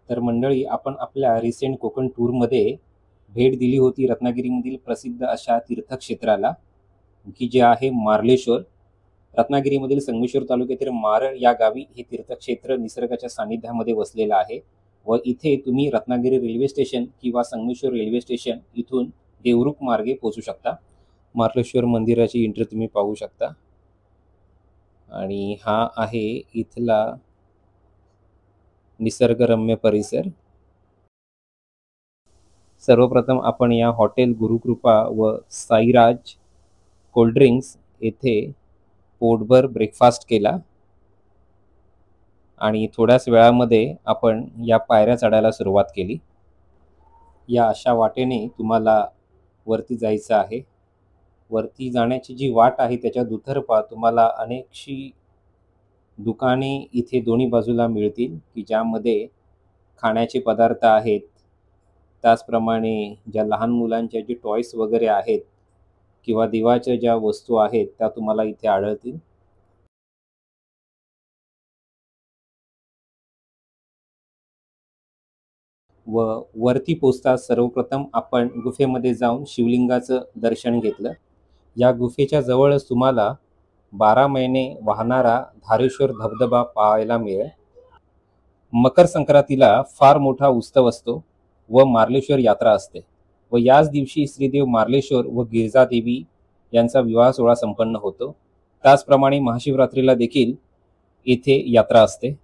तर मंडळी, आपण आपल्या रिसेंट कोकण टूरमध्ये भेट दिली होती रत्नागिरीमधील प्रसिद्ध अशा तीर्थक्षेत्राला, की जे आहे मार्लेश्वर. रत्नागिरीमधील संगमेश्वर तालुक्यातील मारळ या गावी हे तीर्थक्षेत्र निसर्गाच्या सानिध्यामध्ये वसलेलं आहे व इथे तुम्ही रत्नागिरी रेल्वे स्टेशन किंवा संगमेश्वर रेल्वे स्टेशन इथून देवरुख मार्गे पोहोचू शकता. मार्लेश्वर मंदिराची एंट्री तुम्ही पाहू शकता आणि हा आहे इथला निसर्गरम्य परिसर. सर्वप्रथम आपण या हॉटेल गुरुकृपा व साईराज कोल्ड्रिंक्स येथे पोटभर ब्रेकफास्ट केला आणि थोड्याच वेळामध्ये आपण या पायऱ्या चढायला सुरुवात केली. या अशा वाटेने तुम्हाला वरती जायचं आहे. वरती जाण्याची जी वाट आहे त्याच्या दुतर्फा तुम्हाला अनेकशी दुकाने इथे दोन्ही बाजूला मिळतील, की ज्यामध्ये खाण्याचे पदार्थ आहेत. त्याचप्रमाणे ज्या लहान मुलांच्या जे टॉयस वगैरे आहेत किंवा देवाच्या ज्या वस्तू आहेत त्या तुम्हाला इथे आढळतील. व वरती पोचताच सर्वप्रथम आपण गुफेमध्ये जाऊन शिवलिंगाचं दर्शन घेतलं. या गुफेच्या जवळच तुम्हाला 12 महिने वाहणारा धारेश्वर धबधबा पाहायला मिळेल. मकर संक्रांतीला फार मोठा उत्सव असतो व मार्लेश्वर यात्रा असते व याच दिवशी श्रीदेव मार्लेश्वर व गिरिजादेवी यांचा विवाह सोहळा संपन्न होतो. त्याचप्रमाणे महाशिवरात्रीला देखील येथे यात्रा असते.